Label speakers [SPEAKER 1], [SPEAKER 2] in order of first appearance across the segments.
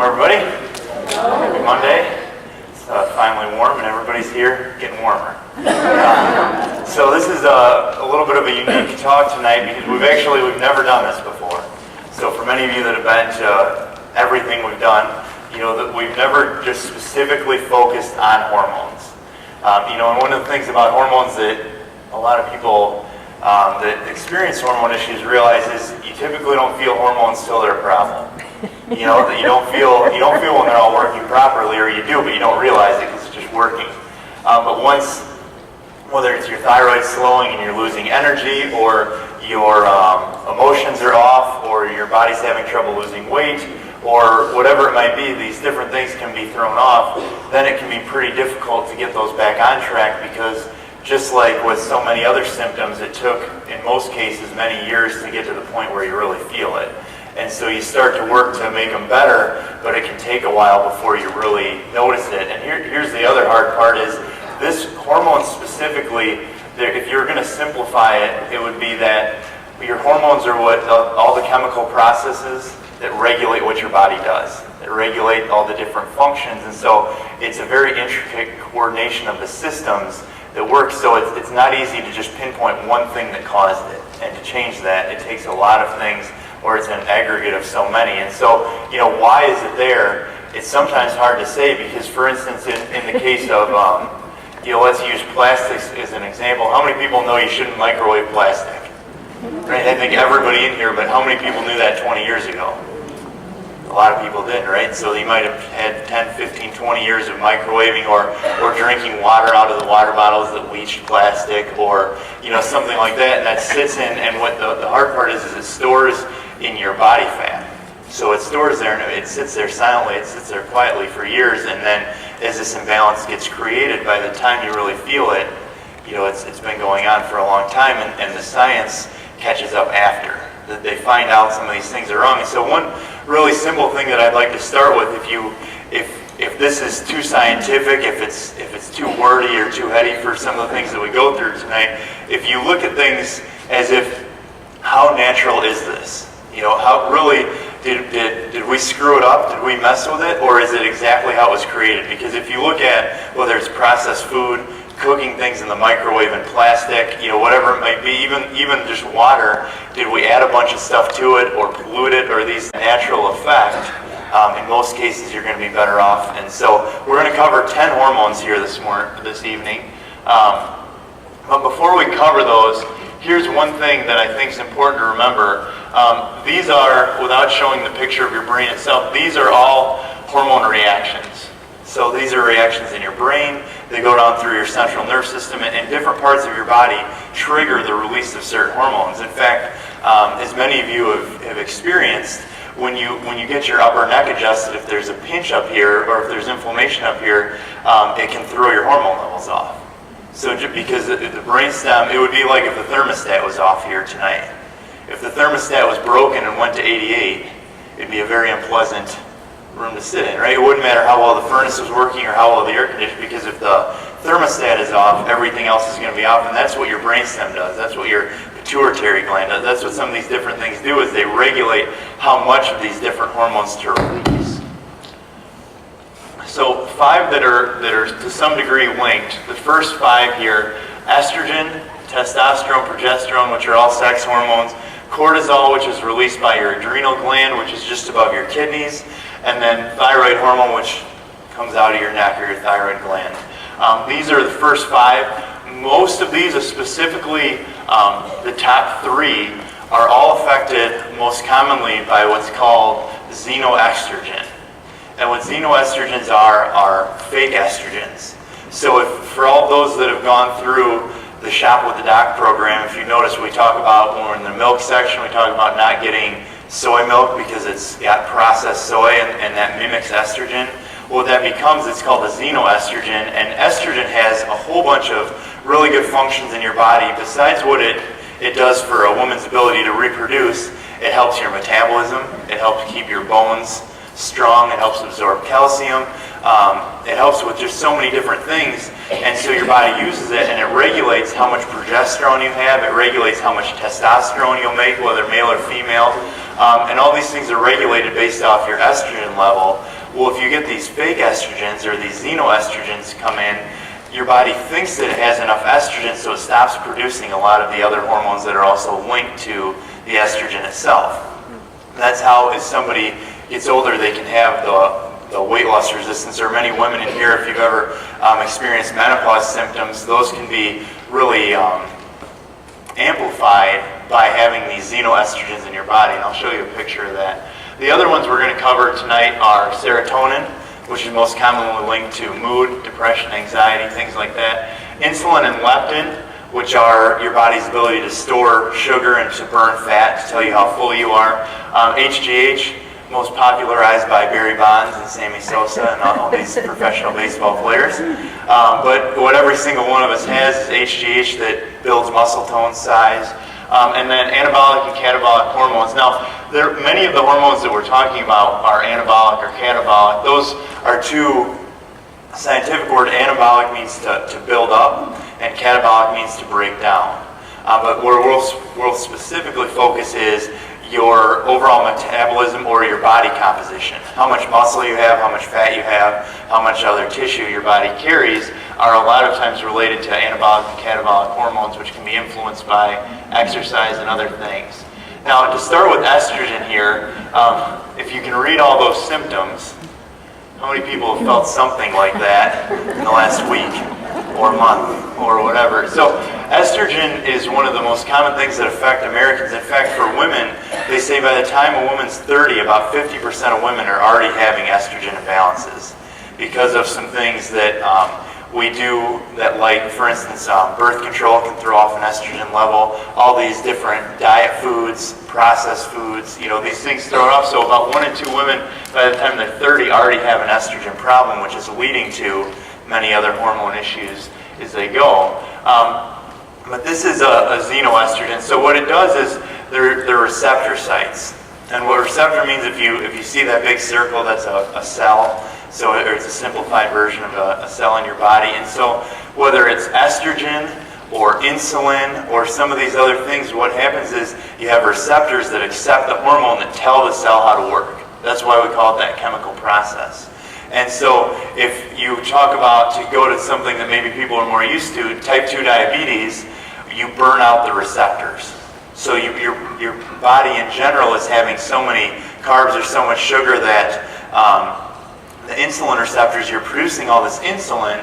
[SPEAKER 1] Welcome everybody. Happy Monday. It's finally warm and everybody's here getting warmer. So this is a little bit of a unique talk tonight because we've never done this before. So for many of you that have been to everything we've done, you know that we've never just specifically focused on hormones. And one of the things about hormones that a lot of people that experience hormone issues realize is you typically don't feel hormones till they're a problem. You know, that you don't feel when they're all working properly, or you do, but you don't realize it because it's just working. But once, whether it's your thyroid slowing and you're losing energy, or your emotions are off, or your body's having trouble losing weight, or whatever it might be, these different things can be thrown off, then it can be pretty difficult to get those back on track because just like with so many other symptoms, it took, in most cases, many years to get to the point where you really feel it. And so you start to work to make them better, but it can take a while before you really notice it. And here's the other hard part is this hormone specifically, if you're going to simplify it, it would be that your hormones are what all the chemical processes that regulate what your body does, that regulate all the different functions. And so it's a very intricate coordination of the systems that works. So it's not easy to just pinpoint one thing that caused it. And to change that, it takes a lot of things, or it's an aggregate of so many. And so, why is it there? It's sometimes hard to say because, for instance, in the case of, let's use plastics as an example. How many people know you shouldn't microwave plastic? Right? I think everybody in here, but how many people knew that 20 years ago? A lot of people didn't, right? So you might have had 10, 15, 20 years of microwaving or drinking water out of the water bottles that leached plastic, or something like that, and that sits in, and what the hard part is it stores in your body fat. So it stores there and it sits there silently, it sits there quietly for years, and then as this imbalance gets created, by the time you really feel it, it's been going on for a long time, and the science catches up after. That they find out some of these things are wrong. And so one really simple thing that I'd like to start with, if this is too scientific, if it's too wordy or too heady for some of the things that we go through tonight, if you look at things as if, how natural is this? How really did we screw it up? Did we mess with it? Or is it exactly how it was created? Because if you look at whether it's processed food, cooking things in the microwave and plastic, whatever it might be, even just water, did we add a bunch of stuff to it or pollute it, or these natural effect? In most cases, you're going to be better off. And so we're going to cover 10 hormones here this evening. But before we cover those, here's one thing that I think is important to remember. These are, without showing the picture of your brain itself, these are all hormone reactions. So these are reactions in your brain. They go down through your central nervous system, and different parts of your body trigger the release of certain hormones. In fact, as many of you have experienced, when you get your upper neck adjusted, if there's a pinch up here or if there's inflammation up here, it can throw your hormone levels off. So just because the brainstem, it would be like if the thermostat was off here tonight. If the thermostat was broken and went to 88, it'd be a very unpleasant room to sit in, right? It wouldn't matter how well the furnace was working or how well the air conditioner, because if the thermostat is off, everything else is going to be off, and that's what your brainstem does. That's what your pituitary gland does. That's what some of these different things do, is they regulate how much of these different hormones to release. So 5 that are to some degree linked. The first 5 here: estrogen, testosterone, progesterone, which are all sex hormones; cortisol, which is released by your adrenal gland, which is just above your kidneys; and then thyroid hormone, which comes out of your neck or your thyroid gland. These are the first 5. Most of these, specifically the top 3, are all affected most commonly by what's called Xeno Estrogen. And what Xeno Estrogens are fake estrogens. So for all those that have gone through the Shop with the Doc program, if you notice, we talk about, when we're in the milk section, we talk about not getting soy milk because it's got processed soy and that mimics estrogen. Well, what that becomes, it's called a Xeno Estrogen, and estrogen has a whole bunch of really good functions in your body. Besides what it does for a woman's ability to reproduce, it helps your metabolism, it helps keep your bones strong, it helps absorb calcium, it helps with just so many different things, and so your body uses it, and it regulates how much progesterone you have, it regulates how much testosterone you'll make, whether male or female. And all these things are regulated based off your estrogen level. Well, if you get these fake estrogens or these Xeno Estrogens come in, your body thinks that it has enough estrogen, so it stops producing a lot of the other hormones that are also linked to the estrogen itself. That's how, as somebody gets older, they can have the weight loss resistance. There are many women in here, if you've ever experienced menopause symptoms, those can be really amplified by having these Xeno Estrogens in your body, and I'll show you a picture of that. The other ones we're going to cover tonight are serotonin, which is most commonly linked to mood, depression, anxiety, things like that. Insulin and leptin, which are your body's ability to store sugar and to burn fat to tell you how full you are. HGH, most popularized by Barry Bonds and Sammy Sosa and all these professional baseball players. But what every single one of us has is HGH that builds muscle tone, size. And then anabolic and catabolic hormones. Now, many of the hormones that we're talking about are anabolic or catabolic. Those are two scientific words. Anabolic means to build up, and catabolic means to break down. But where we'll specifically focus is your overall metabolism or your body composition. How much muscle you have, how much fat you have, how much other tissue your body carries are a lot of times related to anabolic and catabolic hormones, which can be influenced by exercise and other things. Now, to start with estrogen here, if you can read all those symptoms, how many people have felt something like that in the last week or month or whatever? So estrogen is one of the most common things that affect Americans. In fact, for women, they say by the time a woman's 30, about 50% of women are already having estrogen imbalances because of some things that we do that, like, for instance, birth control can throw off an estrogen level. All these different diet foods, processed foods, these things throw it off. So about 1 in 2 women, by the time they're 30, already have an estrogen problem, which is leading to many other hormone issues as they go. But this is a Xeno Estrogen. So what it does is they're receptor sites. And what receptor means, if you see that big circle, that's a cell. So it's a simplified version of a cell in your body. And so whether it's estrogen or insulin or some of these other things, what happens is you have receptors that accept the hormone that tell the cell how to work. That's why we call it that chemical process. And so if you talk about, to go to something that maybe people are more used to, type 2 diabetes, you burn out the receptors. So your body in general is having so many carbs or so much sugar that the insulin receptors, you're producing all this insulin,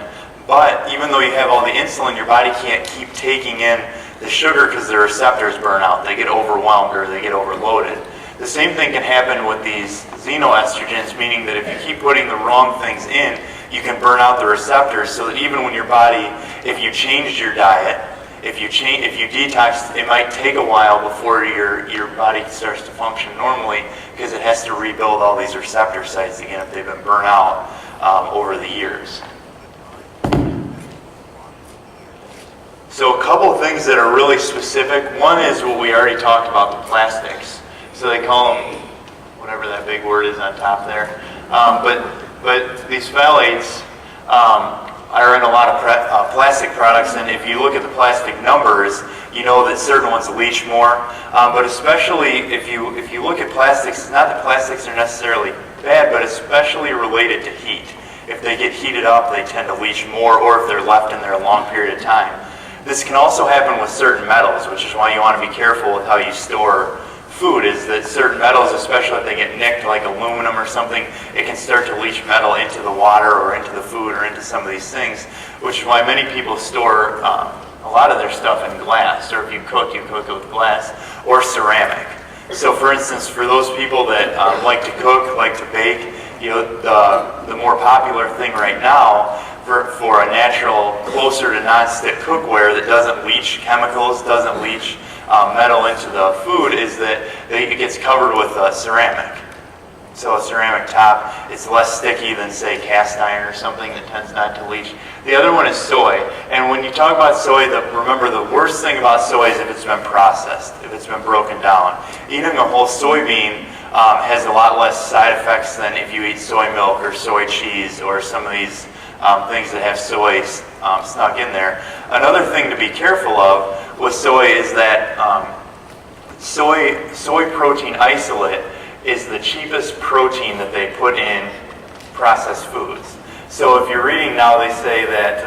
[SPEAKER 1] but even though you have all the insulin, your body can't keep taking in the sugar because the receptors burn out. They get overwhelmed or they get overloaded. The same thing can happen with these Xeno Estrogens, meaning that if you keep putting the wrong things in, you can burn out the receptors, so that even when your body, if you changed your diet, if you detox, it might take a while before your body starts to function normally, because it has to rebuild all these receptor sites again if they've been burnt out over the years. So a couple of things that are really specific. One is what we already talked about, the plastics. So they call them, whatever that big word is on top there. But these phthalates are in a lot of plastic products, and if you look at the plastic numbers, you know that certain ones leach more. But especially if you look at plastics, it's not that plastics are necessarily bad, but especially related to heat. If they get heated up, they tend to leach more, or if they're left in there a long period of time. This can also happen with certain metals, which is why you want to be careful with how you store food, is that certain metals, especially if they get nicked, like aluminum or something, it can start to leach metal into the water or into the food or into some of these things, which is why many people store a lot of their stuff in glass, or if you cook it with glass or ceramic. So for instance, for those people that like to cook, like to bake, the more popular thing right now for a natural, closer to non-stick cookware that doesn't leach chemicals, doesn't leach metal into the food, is that it gets covered with ceramic. So a ceramic top, it's less sticky than, say, cast iron or something that tends not to leach. The other one is soy. And when you talk about soy, remember the worst thing about soy is if it's been processed, if it's been broken down. Eating a whole soybean has a lot less side effects than if you eat soy milk or soy cheese or some of these things that have soy snuck in there. Another thing to be careful of with soy is that soy protein isolate is the cheapest protein that they put in processed foods. So if you're reading now, they say that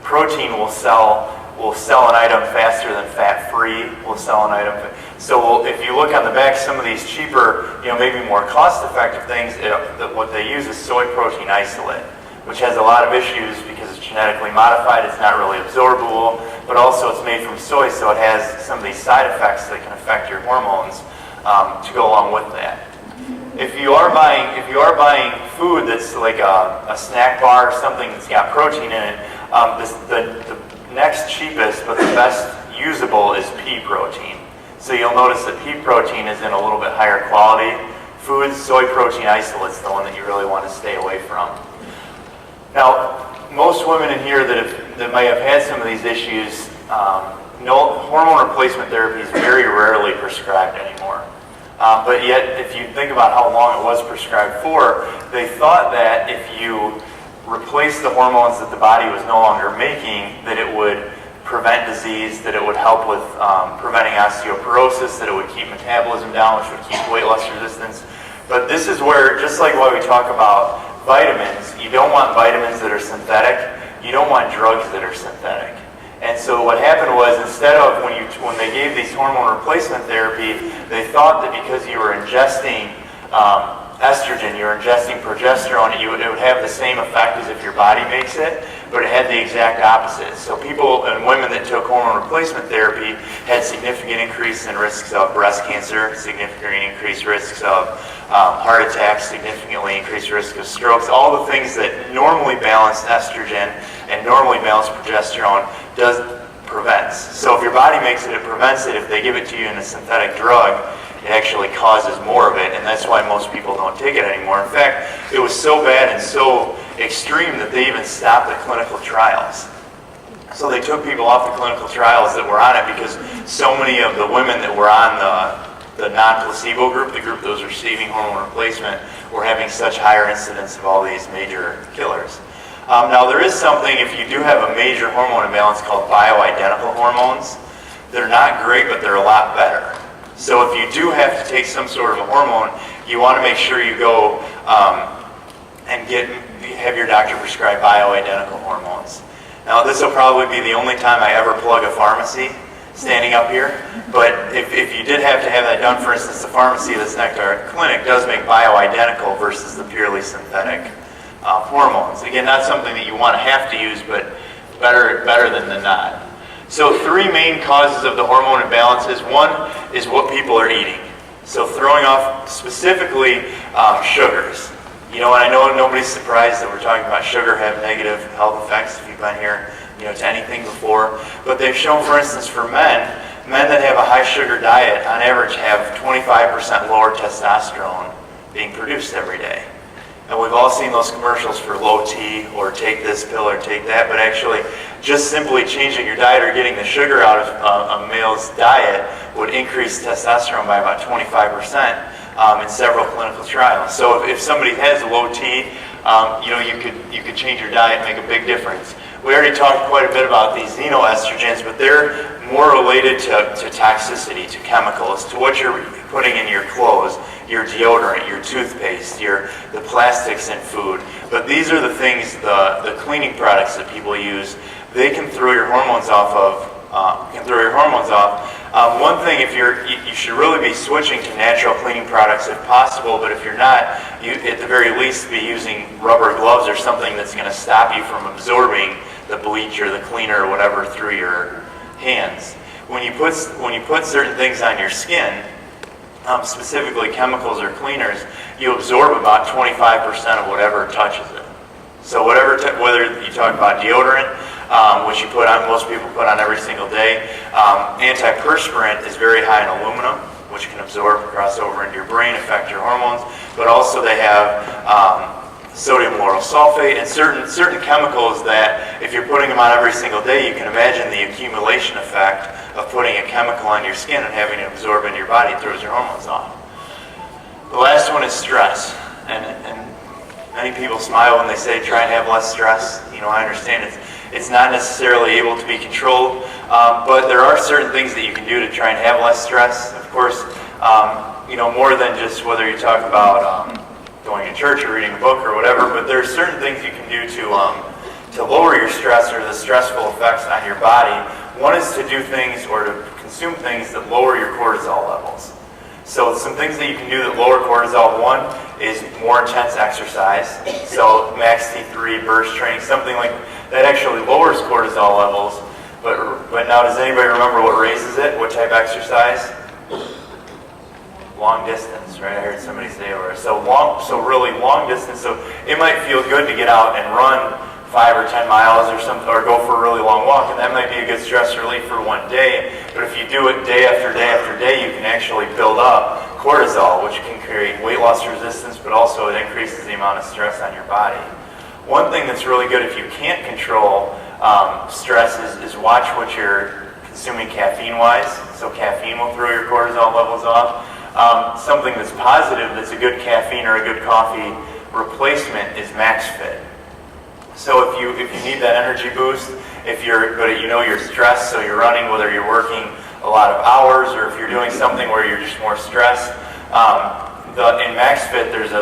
[SPEAKER 1] protein will sell an item faster than fat-free will sell an item. So if you look on the back, some of these cheaper, maybe more cost-effective things, what they use is soy protein isolate, which has a lot of issues because it's genetically modified, it's not really absorbable, but also it's made from soy, so it has some of these side effects that can affect your hormones to go along with that. If you are buying food that's like a snack bar or something that's got protein in it, the next cheapest but the best usable is pea protein. So you'll notice that pea protein is in a little bit higher quality foods. Soy protein isolate's the one that you really want to stay away from. Now, most women in here that might have had some of these issues, hormone replacement therapy is very rarely prescribed anymore. But yet, if you think about how long it was prescribed for, they thought that if you replace the hormones that the body was no longer making, that it would prevent disease, that it would help with preventing osteoporosis, that it would keep metabolism down, which would keep weight loss resistance. But this is where, just like why we talk about vitamins, you don't want vitamins that are synthetic, you don't want drugs that are synthetic. And so what happened was, instead of when they gave these hormone replacement therapy, they thought that because you were ingesting estrogen, you were ingesting progesterone, it would have the same effect as if your body makes it, but it had the exact opposite. So people and women that took hormone replacement therapy had significant increase in risks of breast cancer, significantly increased risks of heart attacks, significantly increased risk of strokes, all the things that normally balance estrogen and normally balance progesterone prevents. So if your body makes it, it prevents it. If they give it to you in a synthetic drug, it actually causes more of it, and that's why most people don't take it anymore. In fact, it was so bad and so extreme that they even stopped the clinical trials. So they took people off the clinical trials that were on it because so many of the women that were on the non-placebo group, the group that was receiving hormone replacement, were having such higher incidence of all these major killers. Now there is something, if you do have a major hormone imbalance, called bioidentical hormones. They're not great, but they're a lot better. So if you do have to take some sort of a hormone, you want to make sure you go and have your doctor prescribe bioidentical hormones. Now this will probably be the only time I ever plug a pharmacy standing up here, but if you did have to have that done, for instance, the pharmacy that's next to our clinic does make bioidentical versus the purely synthetic hormones. Again, not something that you want to have to use, but better than not. So 3 main causes of the hormone imbalances. One is what people are eating. So throwing off specifically sugars. And I know nobody's surprised that we're talking about sugar have negative health effects if you've been here, to anything before. But they've shown, for instance, for men that have a high sugar diet on average have 25% lower testosterone being produced every day. And we've all seen those commercials for low T or take this pill or take that, but actually just simply changing your diet or getting the sugar out of a male's diet would increase testosterone by about 25% in several clinical trials. So if somebody has low T, you could change your diet and make a big difference. We already talked quite a bit about these Xeno Estrogens, but they're more related to toxicity, to chemicals, to what you're putting in your clothes, your deodorant, your toothpaste, the plastics in food. But these are the things, the cleaning products that people use. They can throw your hormones off one thing, you should really be switching to natural cleaning products if possible. But if you're not, you at the very least be using rubber gloves or something that's going to stop you from absorbing the bleach or the cleaner or whatever through your hands. When you put certain things on your skin, specifically chemicals or cleaners, you absorb about 25% of whatever touches it. So whether you talk about deodorant, which most people put on every single day, antiperspirant is very high in aluminum, which can absorb, cross over into your brain, affect your hormones. But also they have sodium lauryl sulfate and certain chemicals that if you're putting them on every single day, you can imagine the accumulation effect of putting a chemical on your skin and having it absorb into your body. It throws your hormones off. The last one is stress. And many people smile when they say try and have less stress. I understand It's not necessarily able to be controlled, but there are certain things that you can do to try and have less stress. Of course, more than just whether you talk about going to church or reading a book or whatever, but there are certain things you can do to lower your stress or the stressful effects on your body. One is to do things or to consume things that lower your cortisol levels. So some things that you can do that lower cortisol, one is more intense exercise. So max T3, burst training, something like that actually lowers cortisol levels. But now, does anybody remember what raises it? What type of exercise? Long distance, right? I heard somebody say over. So really long distance. So it might feel good to get out and run 5 or 10 miles or something, or go for a really long walk, and that might be a good stress relief for one day. But if you do it day after day after day, you can actually build up cortisol, which can create weight loss resistance, but also it increases the amount of stress on your body. One thing that's really good if you can't control stress is watch what you're consuming caffeine-wise. So caffeine will throw your cortisol levels off. Something that's positive, that's a good caffeine or a good coffee replacement, is MaxFit. So if you need that energy boost, you're stressed, so you're running, whether you're working a lot of hours or if you're doing something where you're just more stressed, in MaxFit there's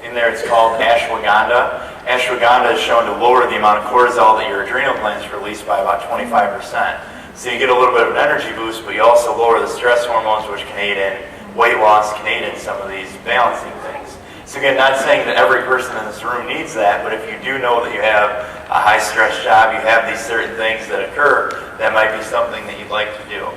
[SPEAKER 1] in there it's called ashwagandha. Ashwagandha is shown to lower the amount of cortisol that your adrenal glands release by about 25%. So you get a little bit of an energy boost, but you also lower the stress hormones, which can aid in weight loss, can aid in some of these balancing things. So again, not saying that every person in this room needs that, but if you do know that you have a high stress job, you have these certain things that occur, that might be something that you'd like to do.